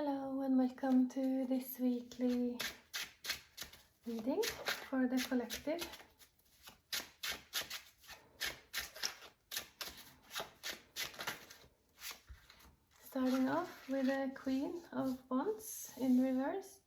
Hello and welcome to this weekly reading for the collective. Starting off with the Queen of Wands in reverse,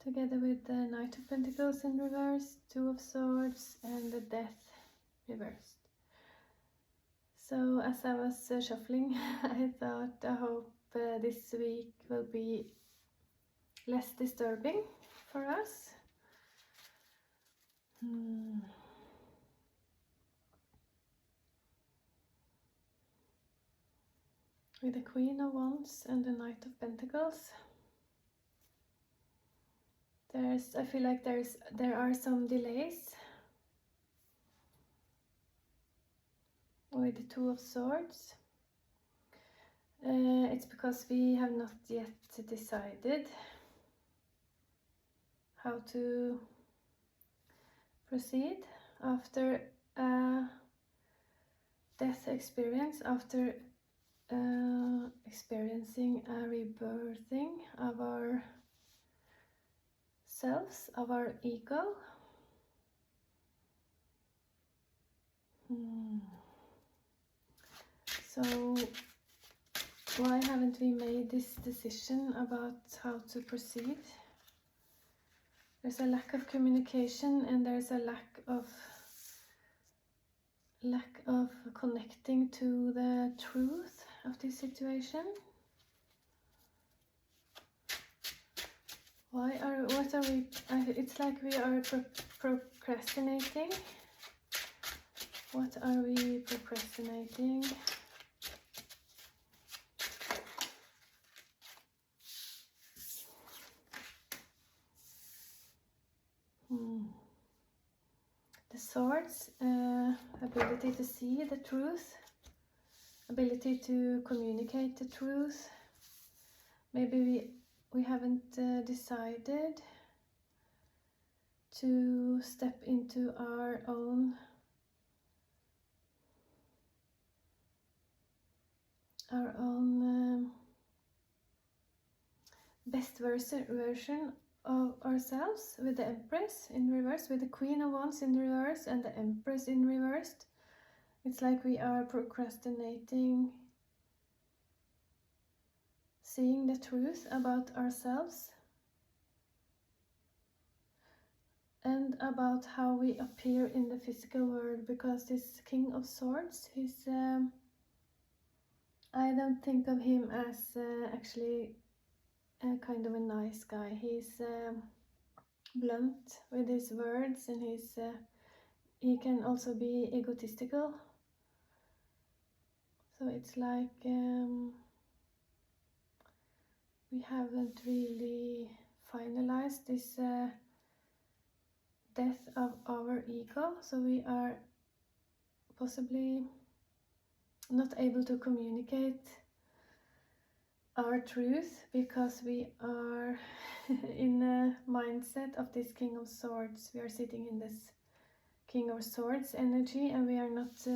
together with the Knight of Pentacles in reverse, Two of Swords and the Death reversed. So as I was shuffling, I hope this week will be less disturbing for us. With the Queen of Wands and the Knight of Pentacles, I feel like there are some delays. With the Two of Swords, it's because we have not yet decided how to proceed after a death experience, after experiencing a rebirthing of our selves, of our ego. So why haven't we made this decision about how to proceed? There's a lack of communication and there's a lack of connecting to the truth of this situation. What are we, it's like we are procrastinating. What are we procrastinating? The Swords, ability to see the truth, ability to communicate the truth. Maybe we haven't decided to step into our own best version of ourselves, with the Empress in reverse, with the Queen of Wands in reverse and the Empress in reverse. It's like we are procrastinating seeing the truth about ourselves and about how we appear in the physical world, because this King of Swords, I don't think of him as actually kind of a nice guy. He's blunt with his words, and he can also be egotistical. So it's like we haven't really finalized this death of our ego, so we are possibly not able to communicate our truth because we are in a mindset of this King of Swords. We are sitting in this King of Swords energy, and we are not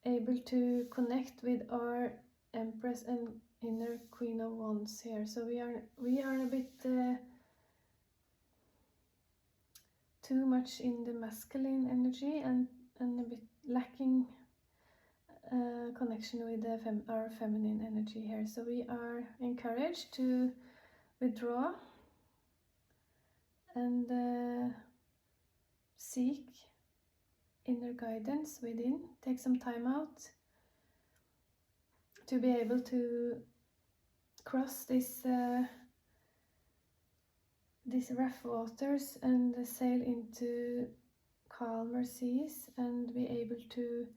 able to connect with our Empress and inner Queen of Wands here. So we are a bit too much in the masculine energy and a bit lacking connection with our feminine energy here. So we are encouraged to withdraw and seek inner guidance within. Take some time out to be able to cross these rough waters and sail into calmer seas and be able to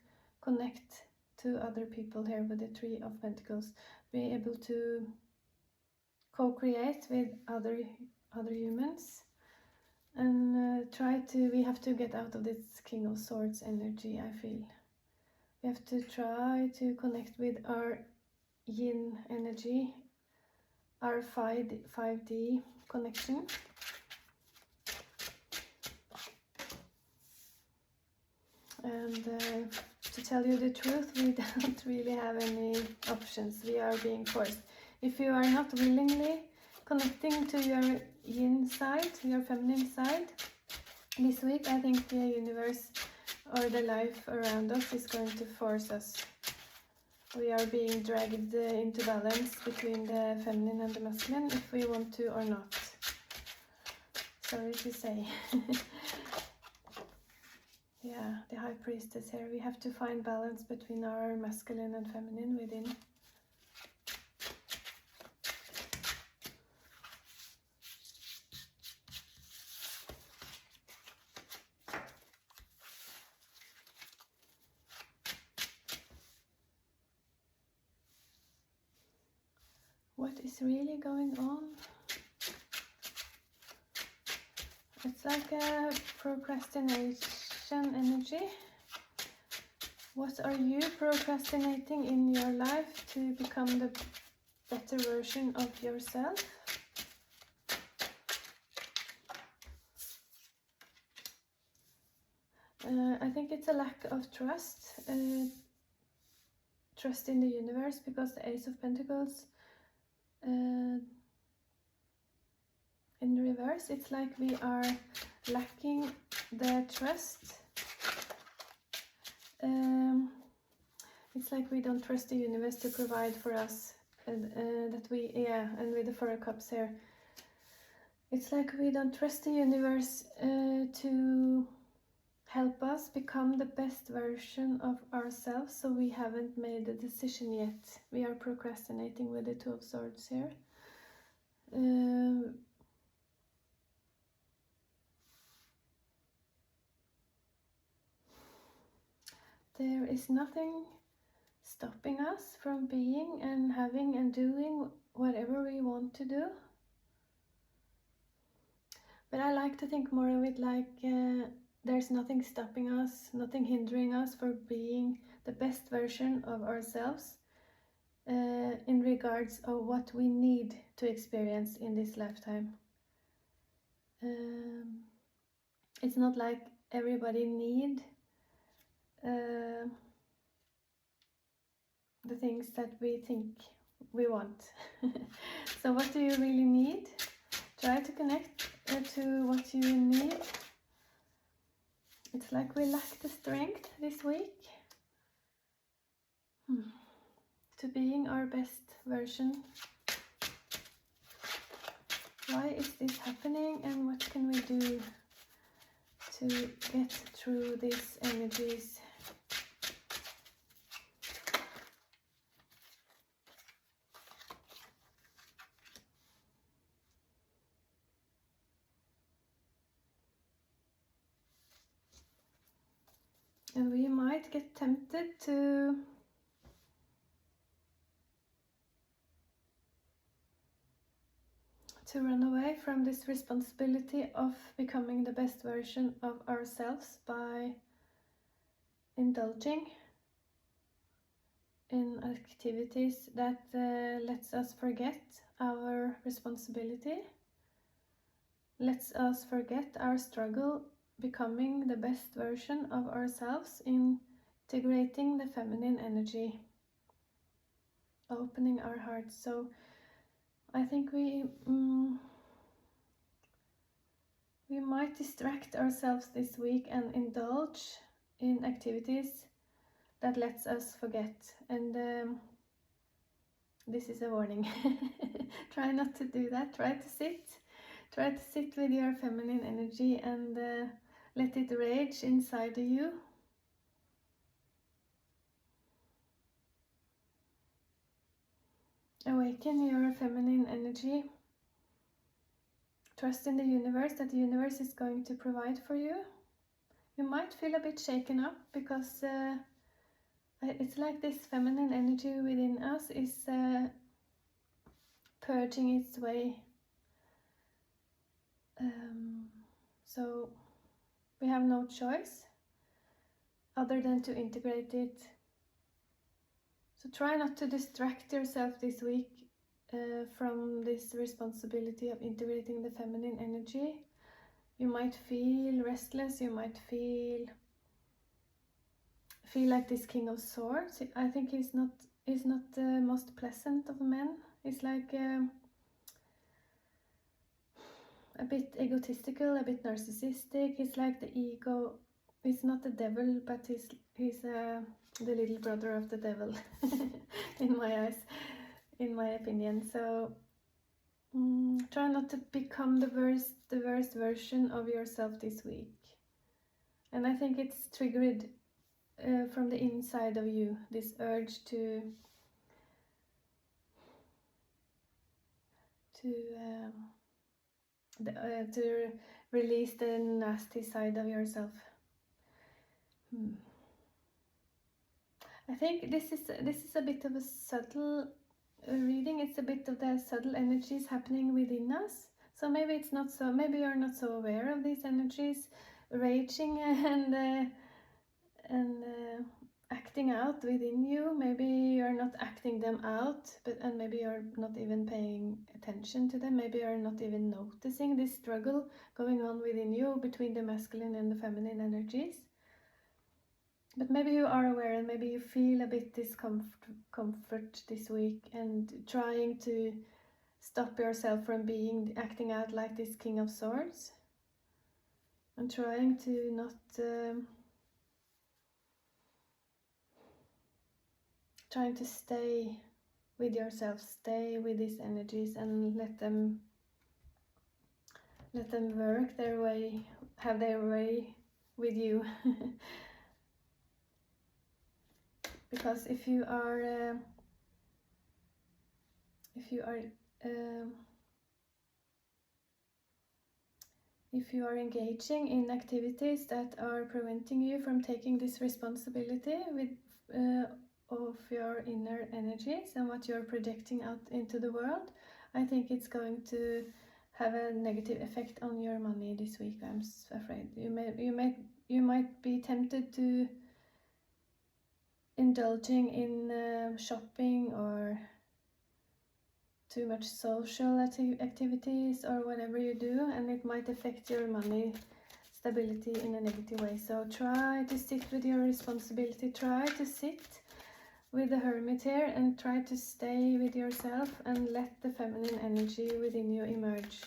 connect to other people here with the Three of Pentacles. Be able to co-create with other humans and we have to get out of this King of Swords energy, I feel. We have to try to connect with our yin energy, our 5D connection. And to tell you the truth, we don't really have any options. We are being forced. If you are not willingly connecting to your yin side, your feminine side, this week, I think the universe or the life around us is going to force us. We are being dragged into balance between the feminine and the masculine, if we want to or not. Sorry to say. Yeah, the High Priestess here. We have to find balance between our masculine and feminine within. What is really going on? It's like a procrastination energy. What are you procrastinating in your life to become the better version of yourself? I think it's a lack of trust. Trust in the universe, because the Ace of Pentacles in reverse, it's like we are lacking the trust. It's like we don't trust the universe to provide for us, and and with the Four of Cups here, it's like we don't trust the universe to help us become the best version of ourselves, so we haven't made a decision yet. We are procrastinating with the Two of Swords here. There is nothing stopping us from being and having and doing whatever we want to do. But I like to think more of it like there's nothing stopping us, nothing hindering us for being the best version of ourselves in regards of what we need to experience in this lifetime. It's not like everybody need the things that we think we want. So what do you really need? Try to connect to what you need. It's like we lack the strength this week to being our best version. Why is this happening, and what can we do to get through these energies? And we might get tempted to run away from this responsibility of becoming the best version of ourselves by indulging in activities that lets us forget our responsibility, lets us forget our struggle becoming the best version of ourselves, integrating the feminine energy, opening our hearts. So I think we might distract ourselves this week and indulge in activities that lets us forget. And this is a warning. Try not to do that. Try to sit with your feminine energy and let it rage inside of you. Awaken your feminine energy. Trust in the universe, that the universe is going to provide for you. You might feel a bit shaken up because it's like this feminine energy within us is purging its way. So we have no choice other than to integrate it. So try not to distract yourself this week from this responsibility of integrating the feminine energy. You might feel restless, you might feel like this King of Swords. I think he's not is not the most pleasant of men. He's like a bit egotistical, a bit narcissistic. He's like the ego. He's not the devil, but he's the little brother of the devil, in my eyes, in my opinion. So try not to become the worst version of yourself this week. And I think it's triggered from the inside of you, this urge to release the nasty side of yourself. I think this is a bit of a subtle reading. It's a bit of the subtle energies happening within us. So maybe it's not so. Maybe you're not so aware of these energies raging and acting out within you. Maybe you're not acting them out, and maybe you're not even paying attention to them. Maybe you're not even noticing this struggle going on within you between the masculine and the feminine energies. But maybe you are aware, and maybe you feel a bit discomfort this week, and trying to stop yourself from acting out like this King of Swords, and trying to not trying to stay with yourself, stay with these energies, and let them work their way, have their way with you. Because if you are engaging in activities that are preventing you from taking this responsibility of your inner energies and what you're projecting out into the world, I think it's going to have a negative effect on your money this week. I'm afraid you might be tempted to indulging in shopping or too much social activities or whatever you do, and it might affect your money stability in a negative way. So try to sit with your responsibility, try to sit with the Hermit here, and try to stay with yourself and let the feminine energy within you emerge.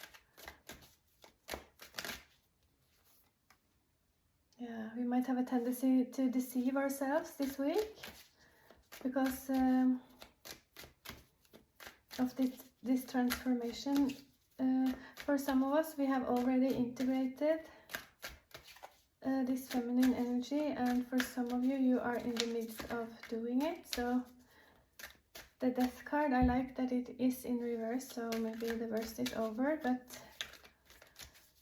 Yeah, we might have a tendency to deceive ourselves this week because of this transformation. For some of us, we have already integrated this feminine energy, and for some of you, you are in the midst of doing it. So the Death card, I like that it is in reverse, so maybe the worst is over, but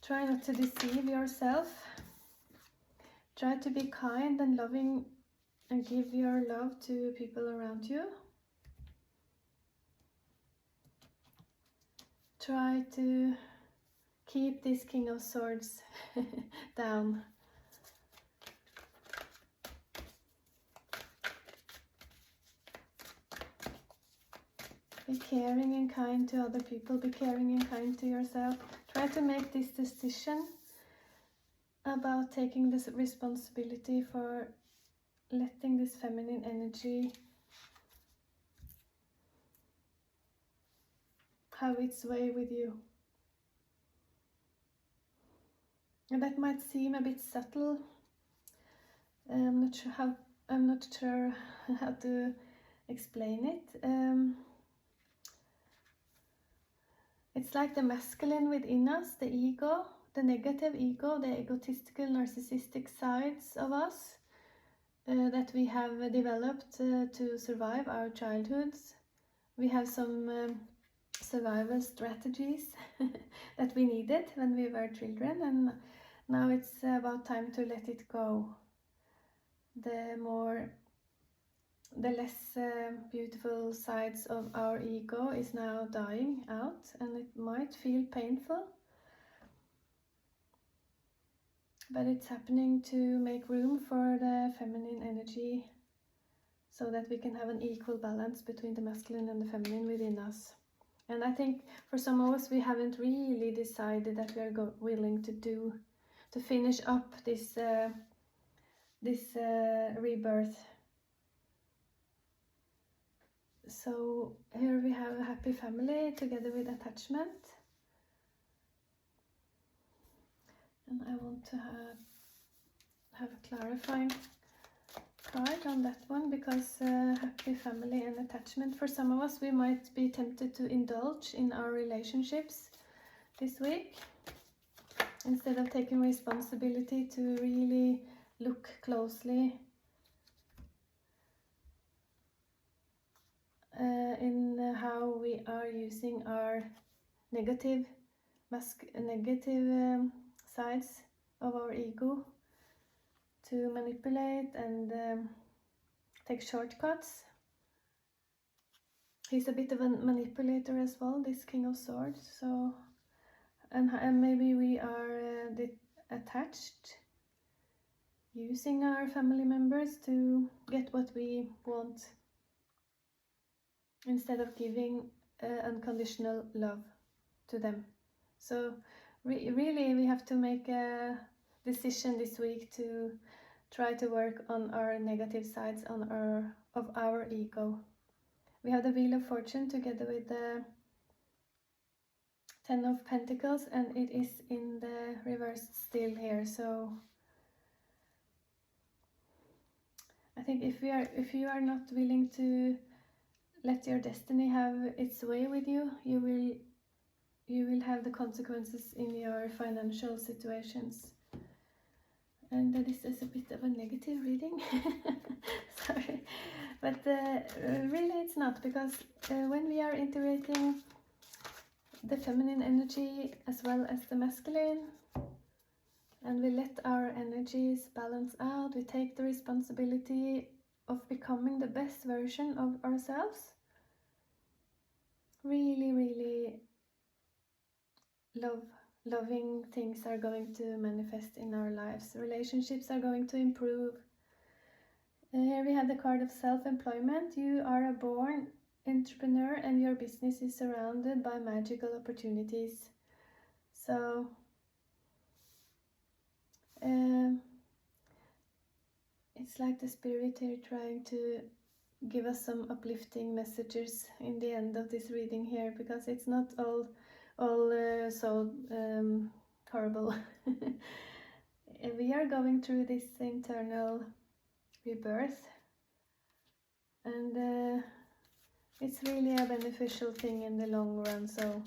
try not to deceive yourself. Try to be kind and loving and give your love to people around you. Try to keep this King of Swords down. Be caring and kind to other people. Be caring and kind to yourself. Try to make this decision about taking this responsibility for letting this feminine energy have its way with you. And that might seem a bit subtle. I'm not sure how to explain it. It's like the masculine within us, the ego, the negative ego, the egotistical, narcissistic sides of us that we have developed to survive our childhoods. We have some survival strategies that we needed when we were children, and now it's about time to let it go. The less beautiful sides of our ego is now dying out, and it might feel painful, but it's happening to make room for the feminine energy so that we can have an equal balance between the masculine and the feminine within us. And I think for some of us, we haven't really decided that we are willing to finish up this rebirth So here we have a happy family together with attachment. And I want to have a clarifying card on that one, because happy family and attachment, for some of us we might be tempted to indulge in our relationships this week instead of taking responsibility to really look closely in how we are using our negative sides of our ego to manipulate and take shortcuts. He's a bit of a manipulator as well, this King of Swords. So, and maybe we are attached, using our family members to get what we want instead of giving unconditional love to them. So really we have to make a decision this week to try to work on our negative sides of our ego. We have the Wheel of Fortune together with the Ten of Pentacles, and it is in the reverse still here. So I think if you are not willing to let your destiny have its way with you, you will have the consequences in your financial situations. And this is a bit of a negative reading. Sorry, but really it's not, because when we are integrating the feminine energy as well as the masculine, and we let our energies balance out, we take the responsibility of becoming the best version of ourselves. Really loving things are going to manifest in our lives. Relationships are going to improve. Here we have the card of self-employment. You are a born entrepreneur and your business is surrounded by magical opportunities. So it's like the spirit here trying to give us some uplifting messages in the end of this reading here, because it's not all so horrible. We are going through this internal rebirth, and it's really a beneficial thing in the long run. So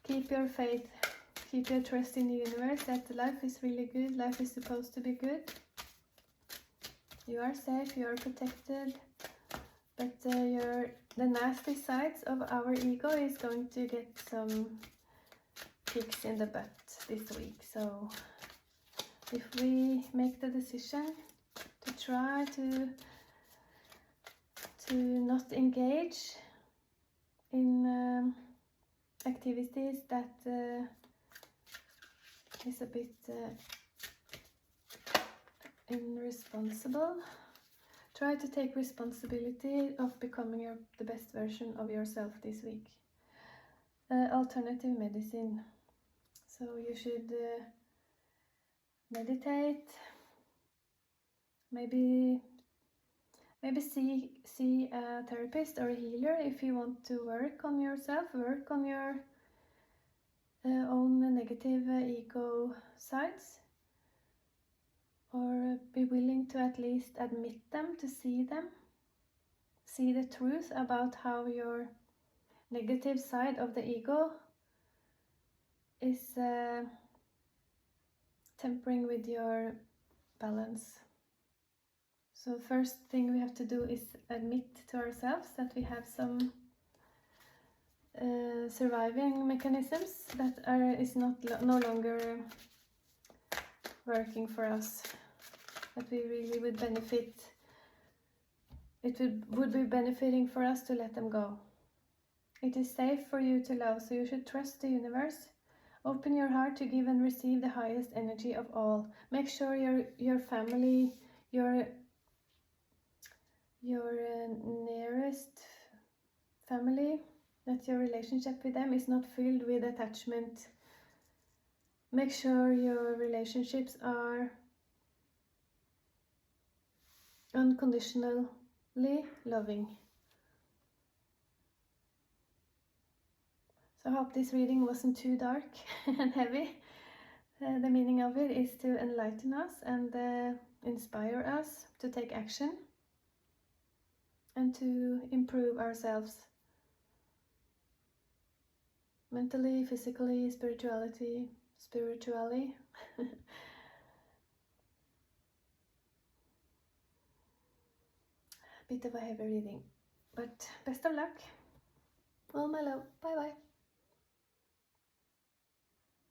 keep your faith, keep your trust in the universe that life is really good. Life is supposed to be good. You are safe, you are protected, but the nasty sides of our ego is going to get some kicks in the butt this week. So if we make the decision to try to not engage in activities that is a bit irresponsible, try to take responsibility of becoming the best version of yourself this week. Alternative medicine. So you should meditate, maybe see a therapist or a healer if you want to work on yourself, work on your own negative ego sides, or be willing to at least admit them, to see the truth about how your negative side of the ego is tempering with your balance. So first thing we have to do is admit to ourselves that we have some surviving mechanisms that is no longer working for us, that we really would benefit. It would be benefiting for us to let them go. It is safe for you to love, so you should trust the universe. Open your heart to give and receive the highest energy of all. Make sure your family, your nearest family, that your relationship with them is not filled with attachment. Make sure your relationships are unconditionally loving. So I hope this reading wasn't too dark and heavy. The meaning of it is to enlighten us and inspire us to take action and to improve ourselves mentally, physically, spiritually. Bit of a heavy reading, but best of luck. All my love. Bye bye.